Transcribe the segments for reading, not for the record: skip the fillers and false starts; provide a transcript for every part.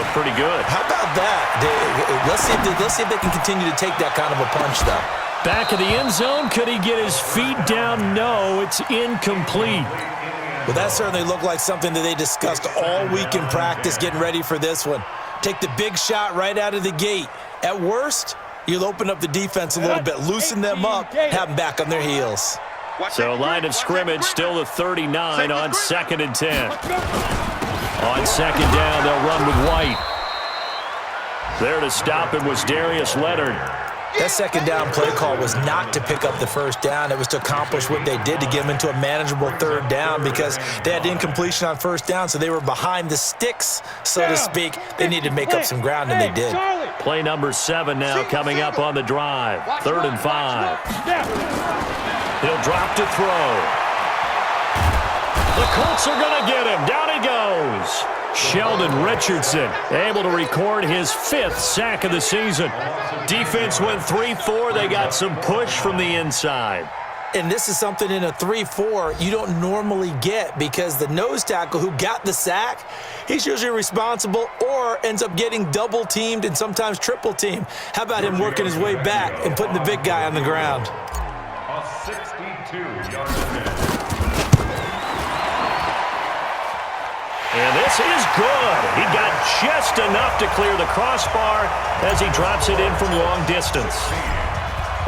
look pretty good. How about that? Let's see if they can continue to take that kind of a punch, though. Back of the end zone. Could he get his feet down? No, it's incomplete. Well, that certainly looked like something that they discussed all week in practice getting ready for this one. Take the big shot right out of the gate. At worst, you'll open up the defense a little bit, loosen them up, have them back on their heels. So line of scrimmage still the 39 on 2nd and 10. On 2nd down, they'll run with White. There to stop him was Darius Leonard. That 2nd down play call was not to pick up the 1st down. It was to accomplish what they did to get them into a manageable 3rd down because they had incompletion on 1st down, so they were behind the sticks, so to speak. They needed to make up some ground, and they did. Play number 7 now coming up on the drive. 3rd and 5. He'll drop to throw. The Colts are going to get him. Down he goes. Sheldon Richardson able to record his 5th sack of the season. Defense went 3-4. They got some push from the inside. And this is something in a 3-4 you don't normally get because the nose tackle who got the sack, he's usually responsible or ends up getting double-teamed and sometimes triple-teamed. How about him working his way back and putting the big guy on the ground? A 62-yard catch. And this is good. He got just enough to clear the crossbar as he drops it in from long distance.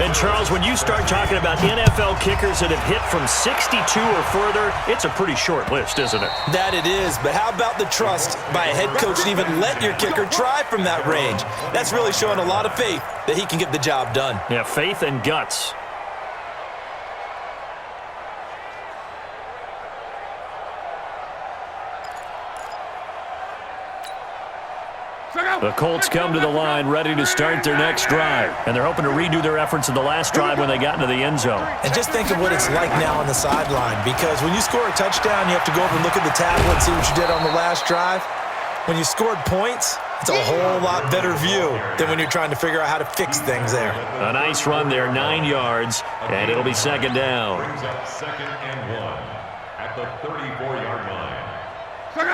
And, Charles, when you start talking about NFL kickers that have hit from 62 or further, it's a pretty short list, isn't it? That it is, but how about the trust by a head coach to even let your kicker try from that range? That's really showing a lot of faith that he can get the job done. Yeah, faith and guts. The Colts come to the line ready to start their next drive. And they're hoping to redo their efforts in the last drive when they got into the end zone. And just think of what it's like now on the sideline, because when you score a touchdown, you have to go over and look at the tablet and see what you did on the last drive. When you scored points, it's a whole lot better view than when you're trying to figure out how to fix things there. A nice run there, 9 yards, and it'll be 2nd down. Brings up 2nd and 1 at the 34-yard line.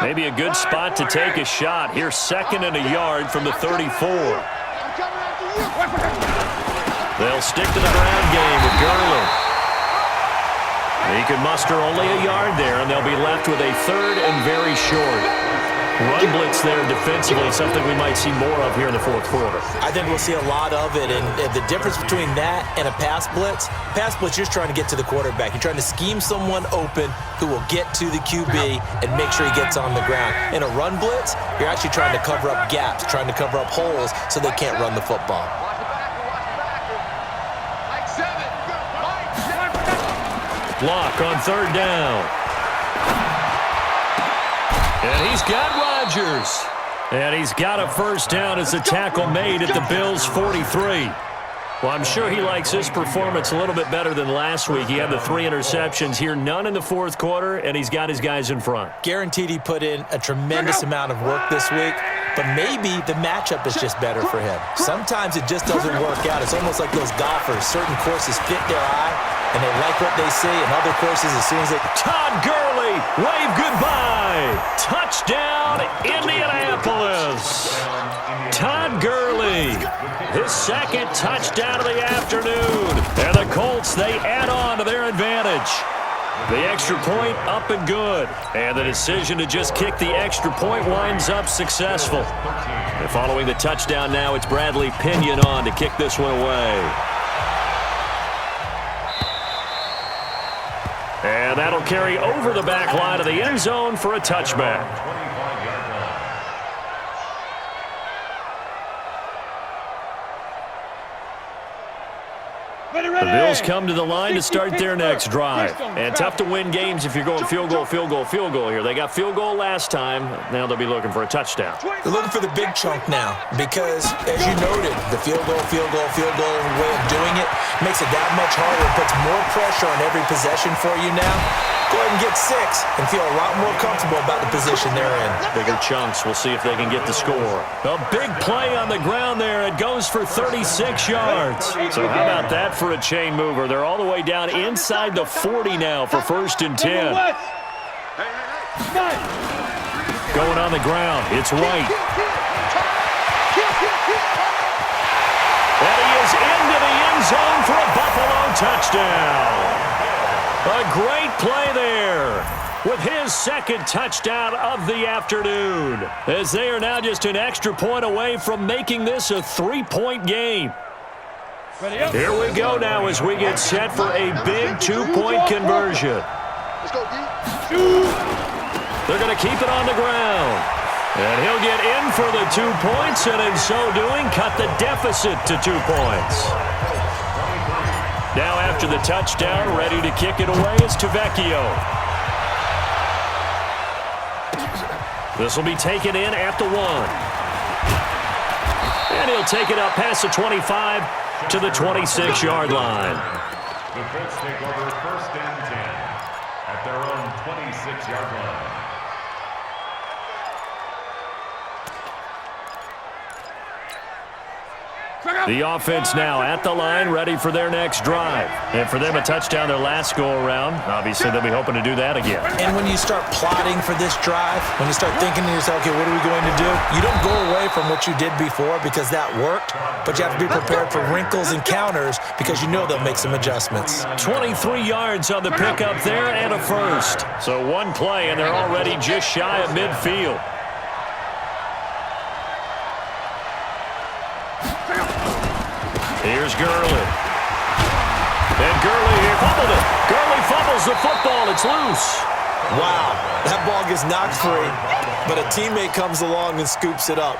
Maybe a good spot to take a shot. Here's 2nd and a yard from the 34. They'll stick to the ground game with Gurley. He can muster only a yard there, and they'll be left with a 3rd and very short. Run blitz there defensively, something we might see more of here in the 4th quarter. I think we'll see a lot of it, and the difference between that and a pass blitz, you're just trying to get to the quarterback. You're trying to scheme someone open who will get to the QB and make sure he gets on the ground. In a run blitz, you're actually trying to cover up gaps, trying to cover up holes so they can't run the football. Block on 3rd down. And he's got Rodgers. And he's got a 1st down as the tackle made at the Bills' 43. Well, I'm sure he likes his performance a little bit better than last week. He had the 3 interceptions here, none in the 4th quarter, and he's got his guys in front. Guaranteed he put in a tremendous amount of work this week, but maybe the matchup is just better for him. Sometimes it just doesn't work out. It's almost like those golfers. Certain courses fit their eye, and they like what they see, and other courses, as soon as they... Todd Gurley, wave goodbye. Touchdown, Indianapolis. Todd Gurley, his 2nd touchdown of the afternoon. And the Colts, they add on to their advantage. The extra point up and good. And the decision to just kick the extra point winds up successful. And following the touchdown now, it's Bradley Pinion on to kick this one away. And that'll carry over the back line of the end zone for a touchback. The Bills come to the line to start their next drive. And tough to win games if you're going field goal here. They got field goal last time. Now they'll be looking for a touchdown. They're looking for the big chunk now because, as you noted, the field goal way of doing it makes it that much harder. It puts more pressure on every possession for you now. Go ahead and get 6 and feel a lot more comfortable about the position they're in. Bigger chunks. We'll see if they can get the score. A big play on the ground there. It goes for 36 yards. So how about that for a chain mover? They're all the way down inside the 40 now for 1st and 10. Going on the ground, it's White. And he is into the end zone for a Buffalo touchdown. A great play there with his second touchdown of the afternoon, as they are now just an extra point away from making this a 3-point game. Here we go now as we get set for a big 2-point conversion. They're going to keep it on the ground. And he'll get in for the 2 points, and in so doing, cut the deficit to 2 points. Now after the touchdown, ready to kick it away is Tavecchio. This will be taken in at the 1. And he'll take it up past the 25 to the 26-yard line. The Colts take over 1st and 10 at their own 26-yard line. The offense now at the line, ready for their next drive. And for them, a touchdown their last go-around. Obviously, they'll be hoping to do that again. And when you start plotting for this drive, when you start thinking to yourself, okay, what are we going to do? You don't go away from what you did before because that worked, but you have to be prepared for wrinkles and counters because you know they'll make some adjustments. 23 yards on the pickup there and a first. So one play, and they're already just shy of midfield. Here's Gurley. And Gurley here fumbled it. Gurley fumbles the football. It's loose. Wow, that ball gets knocked free, but a teammate comes along and scoops it up.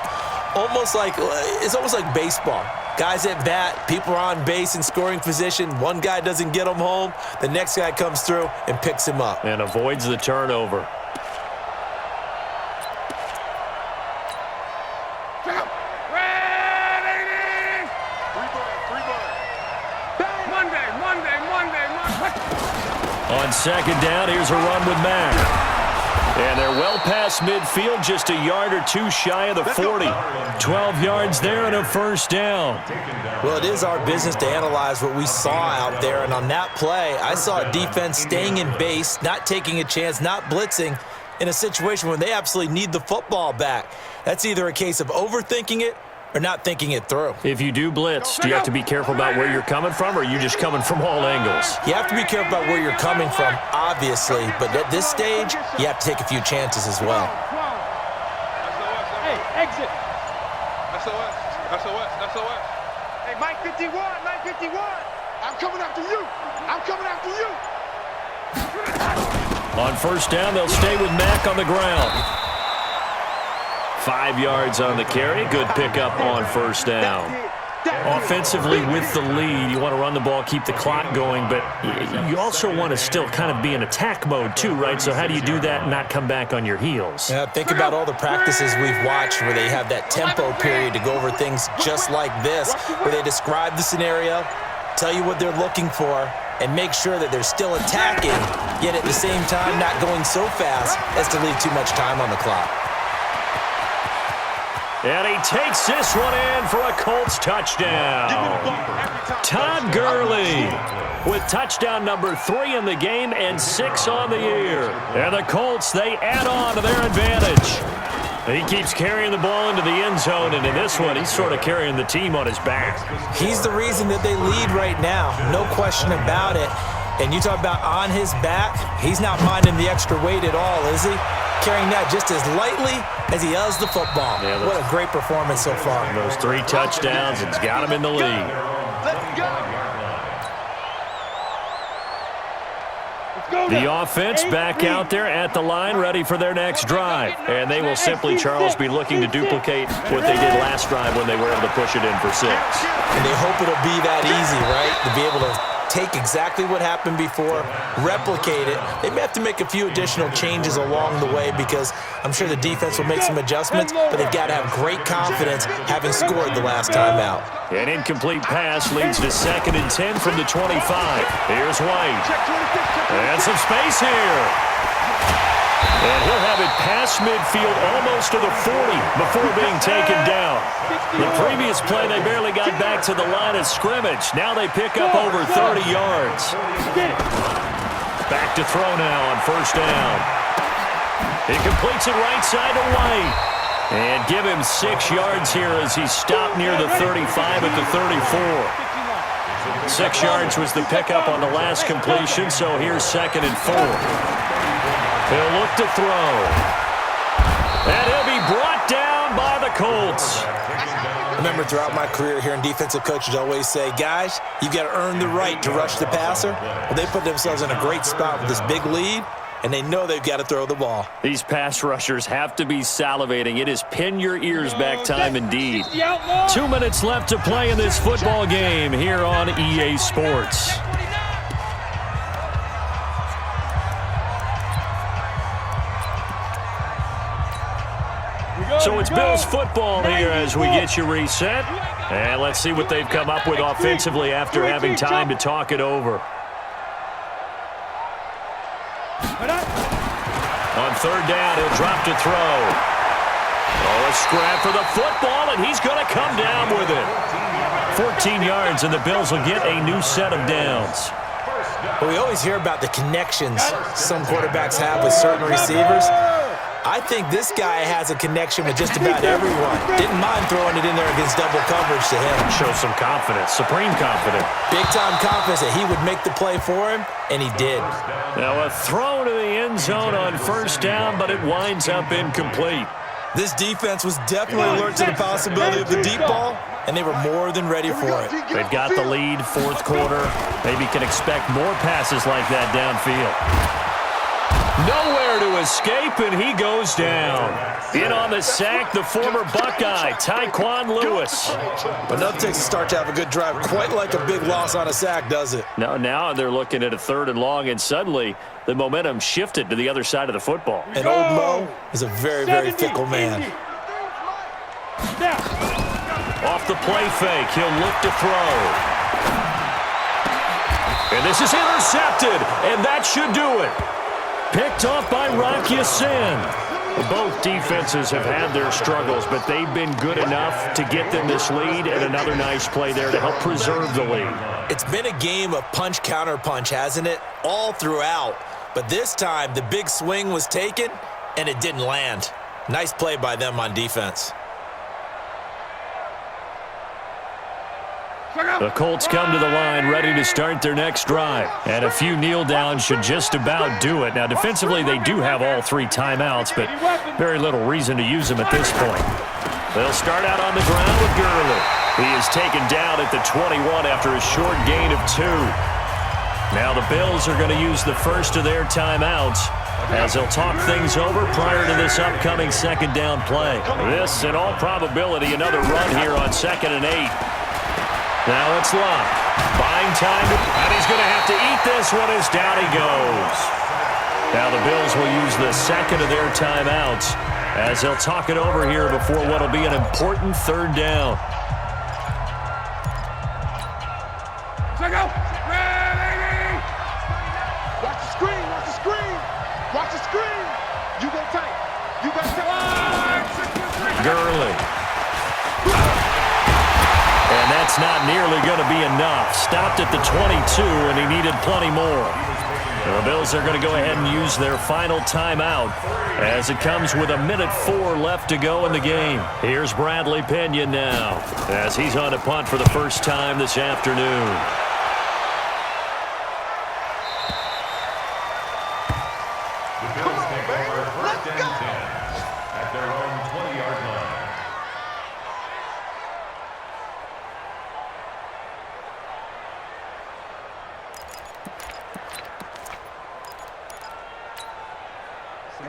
It's almost like baseball. Guys at bat, people are on base in scoring position. One guy doesn't get him home. The next guy comes through and picks him up. And avoids the turnover. On second down, here's a run with Mack. And they're well past midfield, just a yard or two shy of the 40. 12 yards there and a first down. Well, it is our business to analyze what we saw out there. And on that play, I saw a defense staying in base, not taking a chance, not blitzing in a situation where they absolutely need the football back. That's either a case of overthinking it or not thinking it through. If you do blitz, do you have to be careful about where you're coming from, or are you just coming from all angles? You have to be careful about where you're coming from, obviously, but at this stage, you have to take a few chances as well. Hey, exit. SOS. Hey, Mike 51. I'm coming after you. On first down, they'll stay with Mack on the ground. 5 yards on the carry. Good pickup on first down. Offensively with the lead, you want to run the ball, keep the clock going, but you also want to still kind of be in attack mode too, right? So how do you do that and not come back on your heels? Yeah, think about all the practices we've watched where they have that tempo period to go over things just like this, where they describe the scenario, tell you what they're looking for, and make sure that they're still attacking, yet at the same time not going so fast as to leave too much time on the clock. And he takes this one in for a Colts touchdown. Todd Gurley with touchdown number 3 in the game and 6 on the year. And the Colts, they add on to their advantage. He keeps carrying the ball into the end zone, and in this one, he's sort of carrying the team on his back. He's the reason that they lead right now, no question about it. And you talk about on his back, he's not minding the extra weight at all, is he? Carrying that just as lightly as he does the football. Yeah, what a great performance so far. Those 3 touchdowns, it's got him in the lead. The offense back out there at the line, ready for their next drive. And they will simply, Charles, be looking to duplicate what they did last drive when they were able to push it in for 6. And they hope it'll be that easy, right? To be able to take exactly what happened before, replicate it. They may have to make a few additional changes along the way because I'm sure the defense will make some adjustments, but they've got to have great confidence having scored the last time out. An incomplete pass leads to 2nd and 10 from the 25. Here's White. And some space here. And he'll have it past midfield almost to the 40 before being taken down. The previous play, they barely got back to the line of scrimmage. Now they pick up over 30 yards. Back to throw now on first down. He completes it right side to White. And give him 6 yards here as he stopped near the 35 at the 34. 6 yards was the pickup on the last completion, so here's 2nd and 4. He'll look to throw. And he'll be brought down by the Colts. Remember, throughout my career here in defensive coaches always say, guys, you got to earn the right to rush the passer. Well, they put themselves in a great spot with this big lead, and they know they've got to throw the ball. These pass rushers have to be salivating. It is pin your ears back time indeed. 2 minutes left to play in this football game here on EA Sports. So it's Bills football here as we get you reset. And let's see what they've come up with offensively after having time to talk it over. On 3rd down, he'll drop to throw. Oh, a scrap for the football, and he's going to come down with it. 14 yards, and the Bills will get a new set of downs. Well, we always hear about the connections some quarterbacks have with certain receivers. I think this guy has a connection with just about everyone. Didn't mind throwing it in there against double coverage to him. Shows some confidence, supreme confidence. Big-time confidence that he would make the play for him, and he did. Now a throw to the end zone on 1st down, but it winds up incomplete. This defense was definitely alert to the possibility of the deep ball, and they were more than ready for it. They've got the lead, 4th quarter. Maybe can expect more passes like that downfield. Nowhere to escape, and he goes down. In on the sack, the former Buckeye, Tyquan Lewis. But nothing takes a start to have a good drive quite like a big loss on a sack, does it? Now they're looking at a 3rd and long, and suddenly the momentum shifted to the other side of the football. And old Mo is a very, very fickle man. Off the play fake, he'll look to throw. And this is intercepted, and that should do it. Picked off by Rocky Sin. Both defenses have had their struggles, but they've been good enough to get them this lead, and another nice play there to help preserve the lead. It's been a game of punch-counter-punch, hasn't it? All throughout. But this time, the big swing was taken, and it didn't land. Nice play by them on defense. The Colts come to the line ready to start their next drive. And a few kneel downs should just about do it. Now, defensively, they do have all 3 timeouts, but very little reason to use them at this point. They'll start out on the ground with Gurley. He is taken down at the 21 after a short gain of 2. Now the Bills are going to use the first of their timeouts as they'll talk things over prior to this upcoming 2nd down play. This, in all probability, another run here on 2nd and 8. Now it's Locke. Buying time, and he's going to have to eat this one as down he goes. Now the Bills will use the 2nd of their timeouts as they'll talk it over here before what will be an important 3rd down. Watch the screen, watch the screen. Watch the screen. You go tight. You go tight. Gurley. And that's not nearly going to be enough. Stopped at the 22, and he needed plenty more. The Bills are going to go ahead and use their final timeout as it comes with 1:04 left to go in the game. Here's Bradley Pinion now as he's on a punt for the first time this afternoon. The Bills take over 1st and 10 at their own 20-yard line.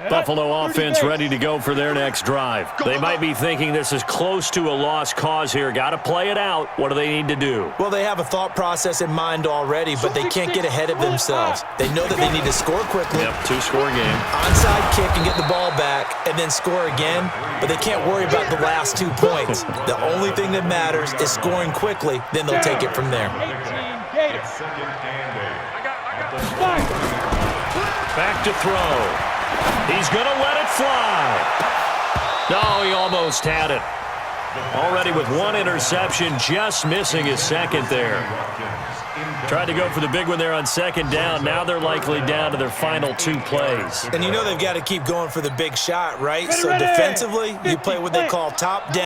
Buffalo offense ready to go for their next drive. They might be thinking this is close to a lost cause here. Got to play it out. What do they need to do? Well, they have a thought process in mind already, but they can't get ahead of themselves. They know that they need to score quickly. Yep, 2-score game. Onside kick and get the ball back and then score again, but they can't worry about the last 2 points. The only thing that matters is scoring quickly, then they'll take it from there. It's 2nd and 8. Back to throw. He's going to let it fly. No, he almost had it. Already with one interception, just missing his second there. Tried to go for the big one there on second down. Now they're likely down to their final 2 plays. And you know they've got to keep going for the big shot, right? So defensively, you play what they call top down.